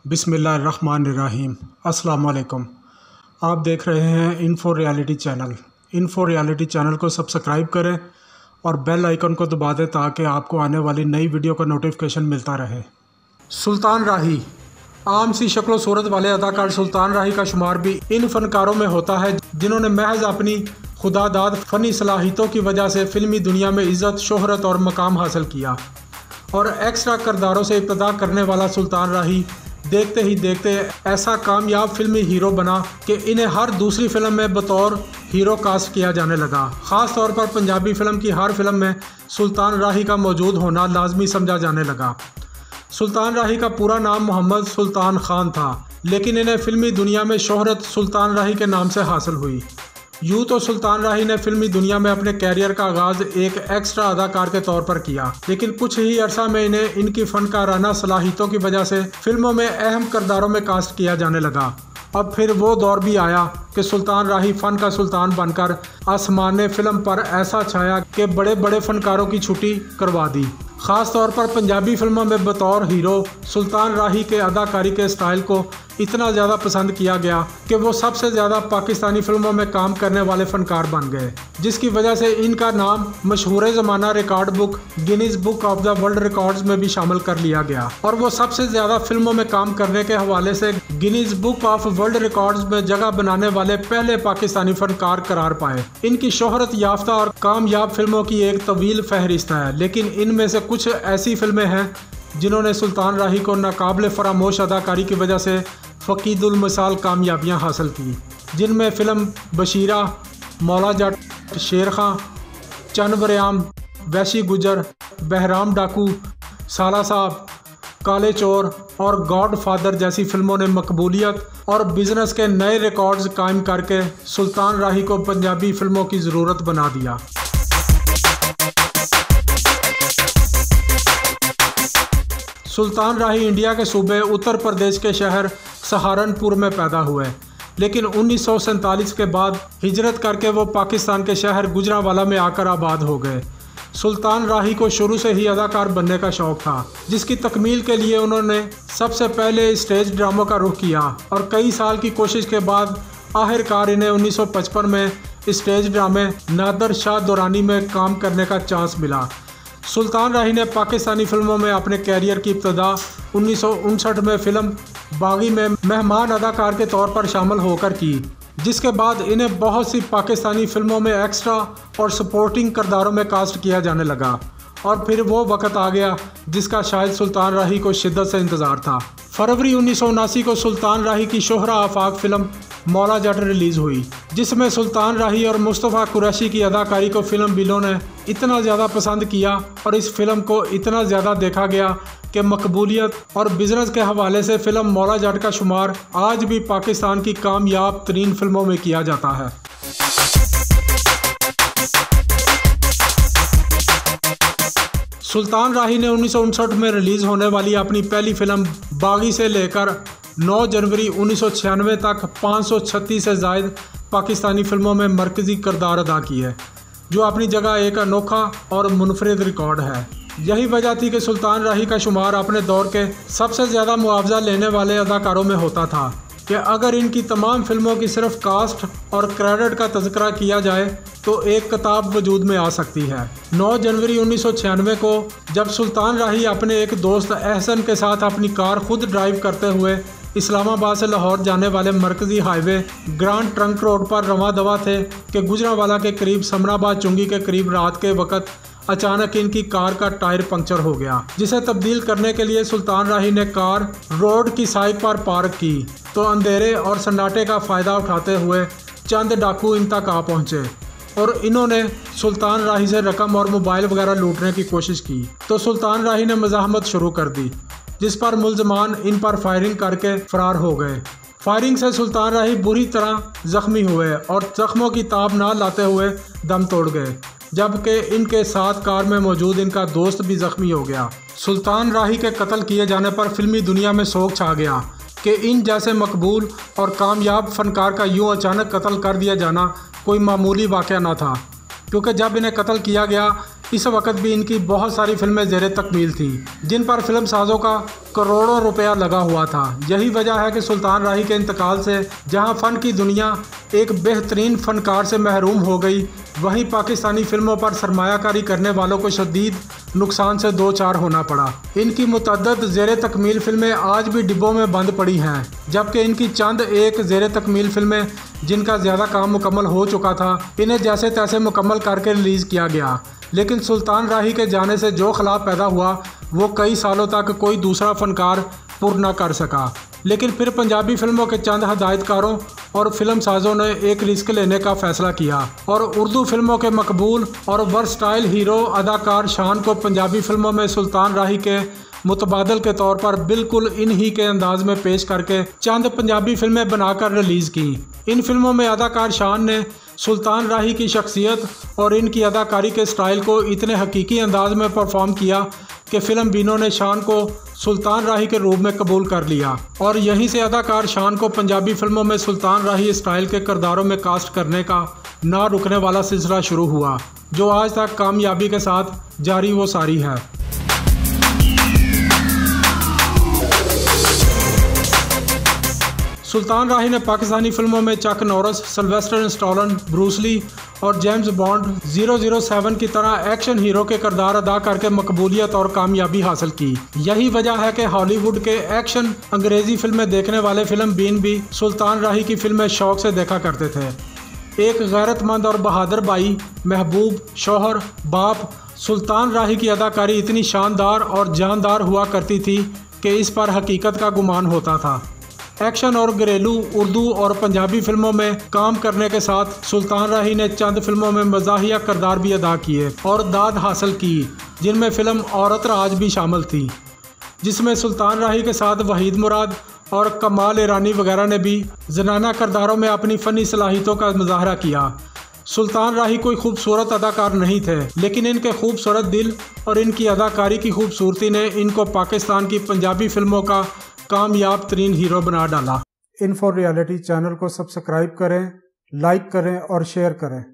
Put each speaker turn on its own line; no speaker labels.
बिस्मिल्लाहिर्रहमानिर्रहीम। अस्सलाम वालेकुम। आप देख रहे हैं info reality channel. Info reality channel को सब्सक्राइब करें और बेल आइकन को दबा दें ताकि आपको आने वाली नई वीडियो का नोटिफिकेशन मिलता रहे। सुल्तान राही आम सी शक्ल सूरत वाले अदाकार सुल्तान राही का शुमार भी इन फनकारों में होता है जिन्होंने महज अपनी खुदादाद फ़नी सलाहियतों की वजह से फ़िल्मी दुनिया में इज़्ज़त, शोहरत और मकाम हासिल किया। और एक्स्ट्रा किरदारों से इब्तदा करने वाला सुल्तान राही देखते ही देखते ऐसा कामयाब फिल्मी हीरो बना कि इन्हें हर दूसरी फिल्म में बतौर हीरो कास्ट किया जाने लगा। ख़ास तौर पर पंजाबी फिल्म की हर फिल्म में सुल्तान राही का मौजूद होना लाजमी समझा जाने लगा। सुल्तान राही का पूरा नाम मोहम्मद सुल्तान खान था, लेकिन इन्हें फिल्मी दुनिया में शोहरत सुल्तान राही के नाम से हासिल हुई। यूँ तो सुल्तान राही ने फिल्मी दुनिया में अपने कैरियर का आगाज़ एक एक्स्ट्रा अदाकार के तौर पर किया, लेकिन कुछ ही अरसा में इन्हें इनकी फनकाराना सलाहियतों की वजह से फिल्मों में अहम किरदारों में कास्ट किया जाने लगा। अब फिर वो दौर भी आया कि सुल्तान राही फ़न का सुल्तान बनकर आसमान फिल्म पर ऐसा छाया कि बड़े बड़े फनकारों की छुट्टी करवा दी। ख़ास तौर पर पंजाबी फिल्मों में बतौर हीरो सुल्तान राही के अदाकारी के स्टाइल को इतना ज़्यादा पसंद किया गया कि वो सबसे ज़्यादा पाकिस्तानी फिल्मों में काम करने वाले फ़नकार बन गए, जिसकी वजह से इनका नाम मशहूर ज़माना record book Guinness book of the world records में भी शामिल कर लिया गया और वो सबसे ज़्यादा फिल्मों में काम करने के हवाले से Guinness book of world records में जगह बनाने वाले पहले पाकिस्तानी फनकार करार पाए। इनकी शोहरत याफ्ता और कामयाब फिल्मों की एक तवील फहरिस्त है, लेकिन इनमें से कुछ ऐसी फिल्में हैं जिन्होंने सुल्तान राही को नाकाबिल फरामोश अदाकारी की वजह से फ़कीदुल मिसाल कामयाबियाँ हासिल की, जिनमें फ़िल्म बशीरा, मौला जट, शेर खां, चन वरियाम, वैशी गुजर, बहराम डाकू, साला साहब, काले चोर और गॉड फादर जैसी फिल्मों ने मकबूलियत और बिजनेस के नए रिकॉर्ड्स कायम करके सुल्तान राही को पंजाबी फिल्मों की ज़रूरत बना दिया। सुल्तान राही इंडिया के सूबे उत्तर प्रदेश के शहर सहारनपुर में पैदा हुए, लेकिन 1947 के बाद हिजरत करके वो पाकिस्तान के शहर गुजरांवाला में आकर आबाद हो गए। सुल्तान राही को शुरू से ही अदाकार बनने का शौक़ था, जिसकी तकमील के लिए उन्होंने सबसे पहले स्टेज ड्रामों का रुख किया और कई साल की कोशिश के बाद आखिरकार इन्हें 1955 में स्टेज ड्रामे नादर शाह दुरानी में काम करने का चांस मिला। सुल्तान राही ने पाकिस्तानी फिल्मों में अपने कैरियर की इब्तदा 1959 में फिल्म बागी में मेहमान अदाकार के तौर पर शामिल होकर की, जिसके बाद इन्हें बहुत सी पाकिस्तानी फिल्मों में एक्स्ट्रा और सपोर्टिंग किरदारों में कास्ट किया जाने लगा। और फिर वो वक्त आ गया जिसका शायद सुल्तान राही को शिद्दत से इंतज़ार था। फरवरी 1979 को सुल्तान राही की शोहरा आफाक फिल्म मौला जट रिलीज़ हुई, जिसमें सुल्तान राही और मुस्तफ़ा कुरैशी की अदाकारी को फिल्म बिलों ने इतना ज़्यादा पसंद किया और इस फिल्म को इतना ज़्यादा देखा गया कि मकबूलियत और बिजनेस के हवाले से फ़िल्म मौला जट का शुमार आज भी पाकिस्तान की कामयाब तरीन फिल्मों में किया जाता है। सुल्तान राही ने 1959 में रिलीज़ होने वाली अपनी पहली फिल्म बागी से लेकर 9 जनवरी 1996 तक 536 से ज़ायद पाकिस्तानी फिल्मों में मरकज़ी किरदार अदा की है, जो अपनी जगह एक अनोखा और मुनफरिद रिकॉर्ड है। यही वजह थी कि सुल्तान राही का शुमार अपने दौर के सबसे ज़्यादा मुआवजा लेने वाले अदाकारों में होता था कि अगर इनकी तमाम फिल्मों की सिर्फ कास्ट और क्रेडिट का तज़किरा किया जाए तो एक किताब वजूद में आ सकती है। 9 जनवरी 1996 को जब सुल्तान राही अपने एक दोस्त एहसन के साथ अपनी कार खुद ड्राइव करते हुए इस्लामाबाद से लाहौर जाने वाले मरकज़ी हाईवे ग्रांड ट्रंक रोड पर रवां दवा थे कि गुजरांवाला के करीब समराबाद चुंगी के करीब रात के वक़्त अचानक इनकी कार का टायर पंक्चर हो गया, जिसे तब्दील करने के लिए सुल्तान राही ने कार रोड की साइड पर पार्क की तो अंधेरे और सन्नाटे का फ़ायदा उठाते हुए चंद डाकू इन तक आ पहुँचे और इन्होंने सुल्तान राही से रकम और मोबाइल वगैरह लूटने की कोशिश की। तो सुल्तान राही ने मज़ाहमत शुरू कर दी, जिस पर मुल्ज़मान इन पर फायरिंग करके फ़रार हो गए। फायरिंग से सुल्तान राही बुरी तरह ज़ख्मी हुए और ज़ख्मों की ताब ना लाते हुए दम तोड़ गए, जबकि इनके साथ कार में मौजूद इनका दोस्त भी ज़ख्मी हो गया। सुल्तान राही के कत्ल किए जाने पर फिल्मी दुनिया में शोक छा गया कि इन जैसे मकबूल और कामयाब फनकार का यूँ अचानक कत्ल कर दिया जाना कोई मामूली वाक़या न था, क्योंकि जब इन्हें कत्ल किया गया इस वक्त भी इनकी बहुत सारी फिल्में ज़ेरे तकमील थीं, जिन पर फिल्म साजों का करोड़ों रुपया लगा हुआ था। यही वजह है कि सुल्तान राही के इंतकाल से जहां फ़न की दुनिया एक बेहतरीन फ़नकार से महरूम हो गई, वहीं पाकिस्तानी फिल्मों पर सरमायाकारी करने वालों को शदीद नुकसान से दो चार होना पड़ा। इनकी मुतअद्दद ज़ेरे तकमील फिल्में आज भी डिब्बों में बंद पड़ी हैं, जबकि इनकी चंद एक ज़ेरे तकमील फिल्में जिनका ज़्यादा काम मुकम्मल हो चुका था, इन्हें जैसे तैसे मुकम्मल करके रिलीज़ किया गया। लेकिन सुल्तान राही के जाने से जो खला पैदा हुआ वो कई सालों तक कोई दूसरा फ़नकार पूर्ण न कर सका। लेकिन फिर पंजाबी फिल्मों के चंद हदायतकारों और फिल्म साजों ने एक रिस्क लेने का फैसला किया और उर्दू फिल्मों के मकबूल और वर्सटाइल हीरो अदाकार शान को पंजाबी फिल्मों में सुल्तान राही के मुतबादल के तौर पर बिल्कुल इन्हीं के अंदाज में पेश करके चंद पंजाबी फिल्में बनाकर रिलीज़ की। इन फिल्मों में अदाकार शान ने सुल्तान राही की शख्सियत और इनकी अदाकारी के स्टाइल को इतने हकीकी अंदाज में परफॉर्म किया कि फ़िल्म बीनों ने शान को सुल्तान राही के रूप में कबूल कर लिया और यहीं से अदाकार शान को पंजाबी फिल्मों में सुल्तान राही स्टाइल के किरदारों में कास्ट करने का ना रुकने वाला सिलसिला शुरू हुआ, जो आज तक कामयाबी के साथ जारी वो सारी है। सुल्तान राही ने पाकिस्तानी फिल्मों में Chuck Norris, Sylvester Stallone, Bruce Lee और जेम्स बॉन्ड 007 की तरह एक्शन हीरो के किरदार अदा करके मकबूलियत और कामयाबी हासिल की। यही वजह है कि हॉलीवुड के एक्शन अंग्रेजी फिल्में देखने वाले फिल्म बीन भी सुल्तान राही की फिल्में शौक से देखा करते थे। एक गैरतमंद और बहादुर भाई, महबूब, शौहर, बाप, सुल्तान राही की अदाकारी इतनी शानदार और जानदार हुआ करती थी कि इस पर हकीकत का गुमान होता था। एक्शन और घरेलू उर्दू और पंजाबी फिल्मों में काम करने के साथ सुल्तान राही ने चंद फिल्मों में मज़ाहिया किरदार भी अदा किए और दाद हासिल की, जिनमें फ़िल्म औरत राज भी शामिल थी, जिसमें सुल्तान राही के साथ वहीद मुराद और कमाल ईरानी वगैरह ने भी जनाना किरदारों में अपनी फ़नी सलाहियतों का मुजाहरा किया। सुल्तान राही कोई खूबसूरत अदाकार नहीं थे, लेकिन इनके खूबसूरत दिल और इनकी अदाकारी की खूबसूरती ने इनको पाकिस्तान की पंजाबी फिल्मों का कामयाब तरीन हीरो बना डाला। इन्फो रियलिटी चैनल को सब्सक्राइब करें, लाइक करें और शेयर करें।